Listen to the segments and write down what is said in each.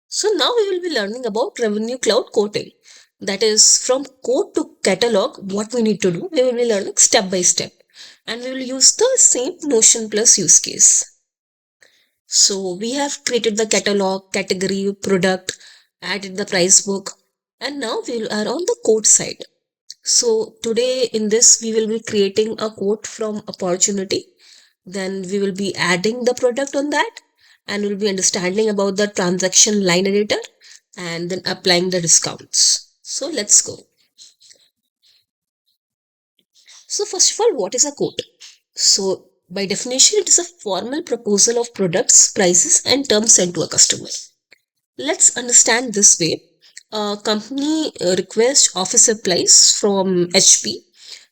So now we will be learning about Revenue Cloud quoting. That is from quote to catalog, what we need to do. We will be learning step by step. And we will use the same Notion Plus use case. So we have created the catalog, category, product, added the price book, and now we are on the quote side. So today in this, we will be creating a quote from opportunity. Then we will be adding the product on that, and we'll be understanding about the transaction line editor and then applying the discounts. So let's go. So first of all, what is a quote? So by definition, it is a formal proposal of products, prices, and terms sent to a customer. Let's understand this way. A company requests office supplies from HP,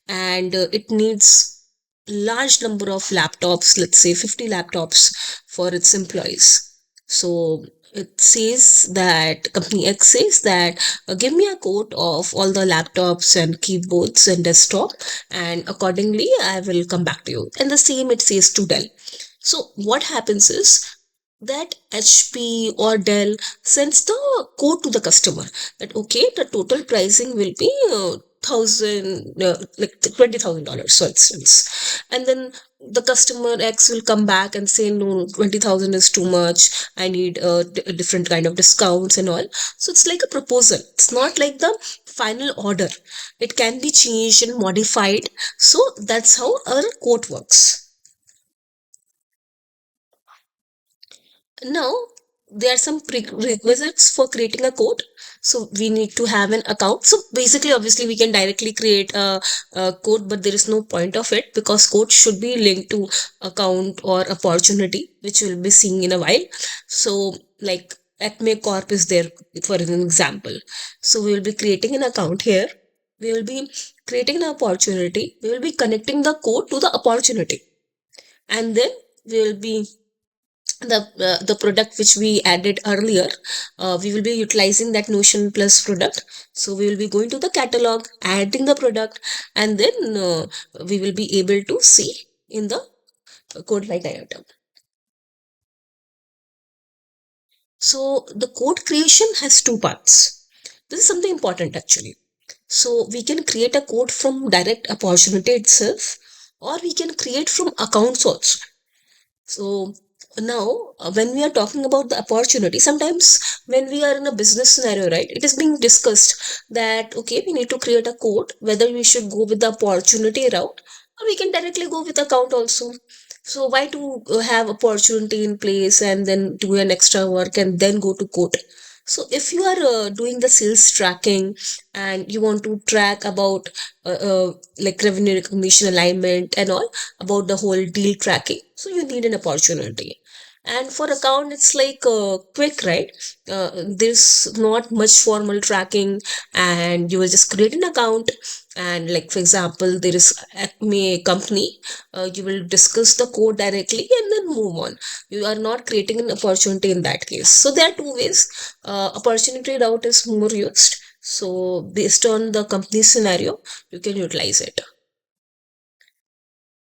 and it needs large number of laptops, let's say 50 laptops for its employees. So it says that company X says that give me a quote of all the laptops and keyboards and desktop, and accordingly I will come back to you. And the same it says to Dell. So what happens is that HP or Dell sends the code to the customer that okay, the total pricing will be thousand like $20,000 for instance, and then the customer X will come back and say no, 20,000 is too much. I need a different kind of discounts and all. So it's like a proposal. It's not like the final order. It can be changed and modified. So that's how our quote works. Now, there are some prerequisites for creating a code. So we need to have an account. So basically, obviously, we can directly create a code, but there is no point of it because code should be linked to account or opportunity, which we'll be seeing in a while. So like Acme Corp is there for an example. So we will be creating an account here. We will be creating an opportunity. We will be connecting the code to the opportunity. And then we will be the product which we added earlier, we will be utilizing that Notion Plus product. So we will be going to the catalog, adding the product, and then we will be able to see in the code line item. So the code creation has two parts. This is something important actually. So we can create a code from direct opportunity itself, or we can create from accounts also. So now, when we are talking about the opportunity, sometimes when we are in a business scenario, right, it is being discussed that okay, we need to create a code whether we should go with the opportunity route or we can directly go with account also. So why to have opportunity in place and then do an extra work and then go to code? So if you are doing the sales tracking and you want to track about like revenue recognition alignment and all about the whole deal tracking, so you need an opportunity. And for account it's like quick, right? There's not much formal tracking, and you will just create an account, and like for example there is Acme company, you will discuss the code directly and then move on. You are not creating an opportunity in that case. So there are two ways. Opportunity route is more used, so based on the company scenario you can utilize it.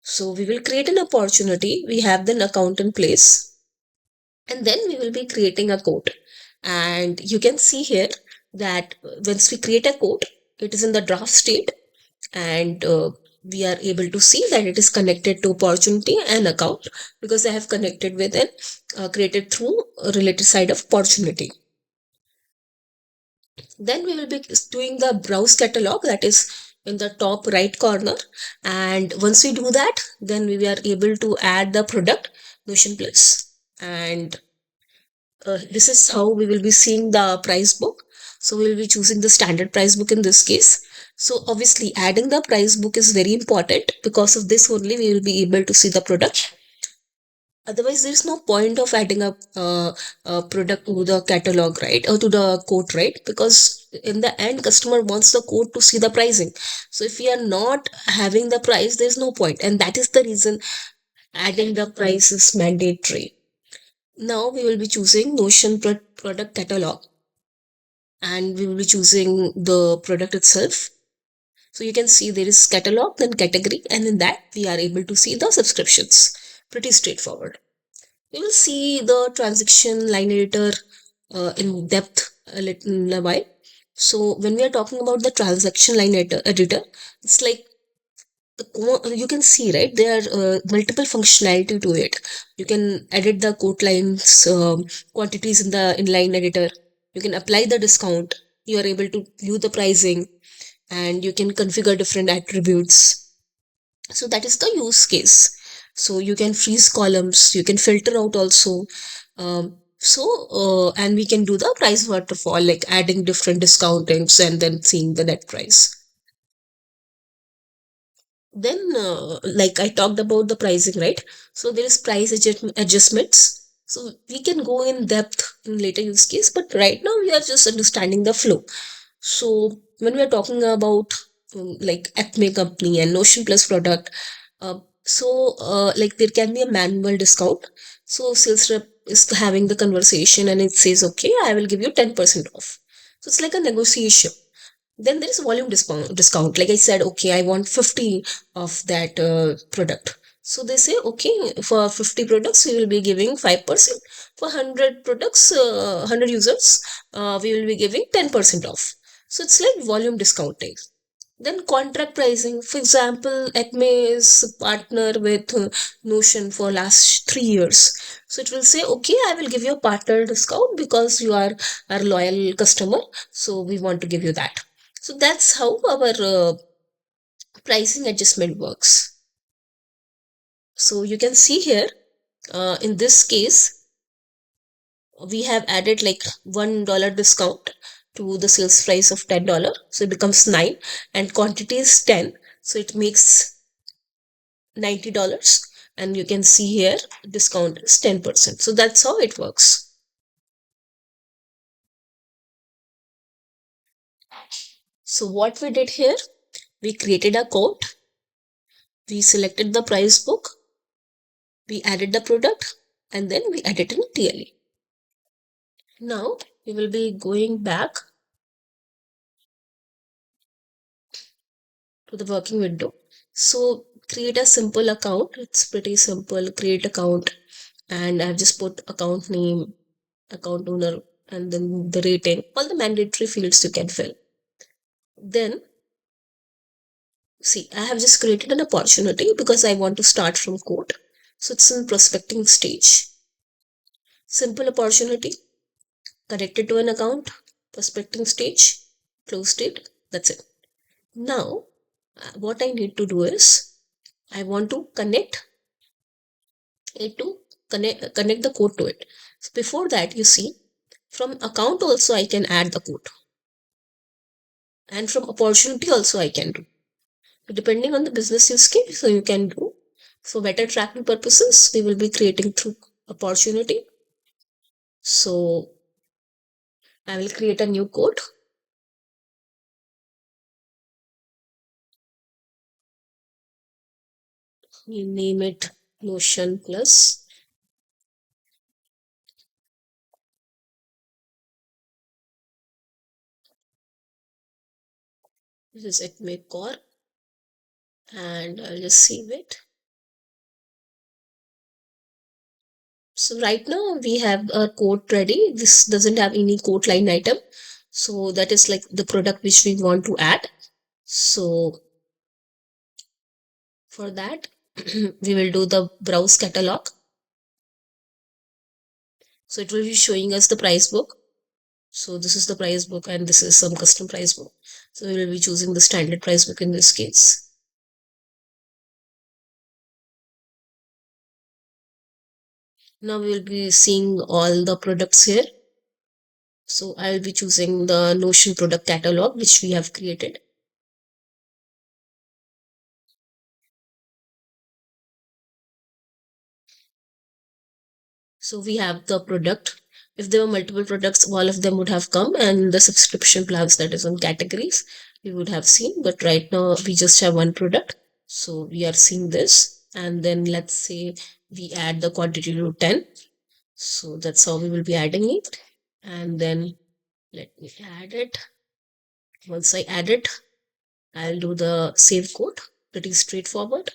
So we will create an opportunity. We have the account in place, and then we will be creating a code. And you can see here that once we create a code, it is in the draft state, and we are able to see that it is connected to opportunity and account because I have connected with it, created through a related side of opportunity. Then we will be doing the browse catalog, that is in the top right corner. And once we do that, then we are able to add the product Notion Plus. And this is how we will be seeing the price book. So we will be choosing the standard price book in this case. So obviously adding the price book is very important. Because of this only we will be able to see the product. Otherwise, there is no point of adding a product to the catalog, right? Or to the quote, right? Because in the end, customer wants the quote to see the pricing. So if we are not having the price, there is no point. And that is the reason adding the price is mandatory. Now we will be choosing Notion product catalog, and we will be choosing the product itself. So you can see there is catalog, then category, and in that we are able to see the subscriptions. Pretty straightforward. We will see the transaction line editor in depth a little in a while. So when we are talking about the transaction line editor, it's like you can see, right, there are multiple functionality to it. You can edit the quote lines, quantities in the inline editor. You can apply the discount. You are able to view the pricing, and you can configure different attributes. So that is the use case. So you can freeze columns, you can filter out also. And we can do the price waterfall, like adding different discountings and then seeing the net price. Then like I talked about the pricing, right? So there is price adjustments. So we can go in depth in later use case, but right now we are just understanding the flow. So when we are talking about like Acme company and Notion Plus product, like there can be a manual discount. So sales rep is having the conversation and it says, okay, I will give you 10% off. So it's like a negotiation. Then there is volume discount. Like I said, okay, I want 50 of that product. So they say, okay, for 50 products, we will be giving 5%. For 100 products, 100 users, we will be giving 10% off. So it's like volume discounting. Then contract pricing. For example, Acme is partner with Notion for last 3 years. So it will say, okay, I will give you a partner discount because you are our loyal customer. So we want to give you that. So that's how our pricing adjustment works. So you can see here, in this case, we have added like $1 discount to the sales price of $10. So it becomes 9, and quantity is 10. So it makes $90. And you can see here, discount is 10%. So that's how it works. So what we did here, we created a quote, we selected the price book, we added the product, and then we added in TLE. Now we will be going back to the working window. So create a simple account. It's pretty simple. Create account, and I've just put account name, account owner, and then the rating, all the mandatory fields you can fill. Then see, I have just created an opportunity because I want to start from quote. So it's in prospecting stage. Simple opportunity, connected to an account, prospecting stage, closed it. That's it. Now, what I need to do is I want to connect it to connect the code to it. So before that, you see, from account also I can add the code, and from opportunity also I can do. Depending on the business use case, so you can do. For better tracking purposes, we will be creating through opportunity. So I will create a new code. We name it Notion Plus. This is Acme Core, and I'll just save it. So right now we have a code ready. This doesn't have any code line item. So that is like the product which we want to add. So for that, we will do the browse catalog. So it will be showing us the price book. So this is the price book and this is some custom price book. So we will be choosing the standard price book in this case. Now we will be seeing all the products here. So I will be choosing the Notion product catalog which we have created. So we have the product. If there were multiple products, all of them would have come, and the subscription plans, that is on categories, we would have seen. But right now we just have one product. So we are seeing this. And then let's say we add the quantity to 10. So that's how we will be adding it. And then let me add it. Once I add it, I'll do the save code. Pretty straightforward.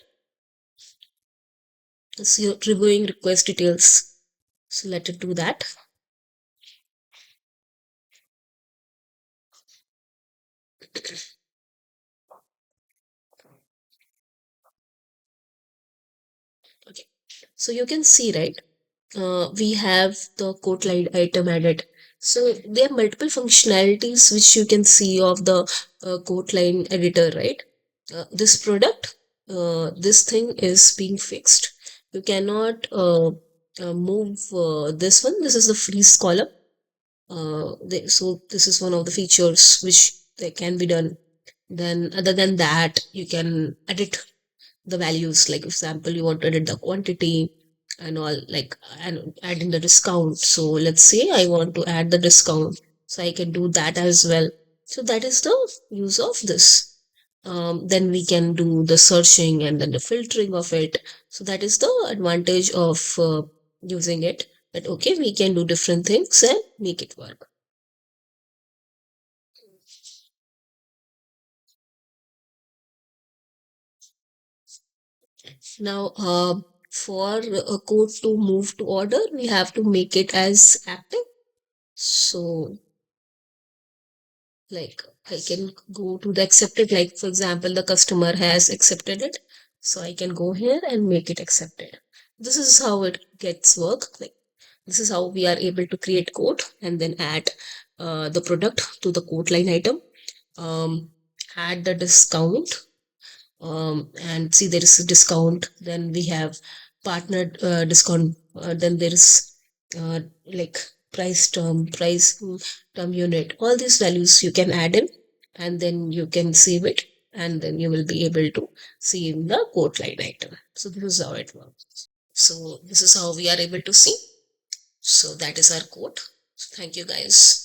So you're reviewing request details. So let it do that. Okay. So you can see, right? We have the quote line item added. So there are multiple functionalities which you can see of the quote line editor, right? This product, this thing is being fixed. You cannot move this one. This is the freeze column. So this is one of the features which they can be done. Then other than that, you can edit the values, like example you want to edit the quantity and all, like, and add in the discount. So let's say I want to add the discount, so I can do that as well. So that is the use of this. Then we can do the searching and then the filtering of it. So that is the advantage of using it, that okay, we can do different things and make it work. Now, for a code to move to order, we have to make it as active. So, like, I can go to the accepted, like, for example, the customer has accepted it. So I can go here and make it accepted. This is how it gets work. Like, this is how we are able to create code and then add the product to the code line item. Um, add the discount, and see there is a discount. Then we have partnered discount. Then there is like price term unit. All these values you can add in, and then you can save it, and then you will be able to see in the quote line item. So this is how it works. So this is how we are able to see. So that is our quote. So thank you guys.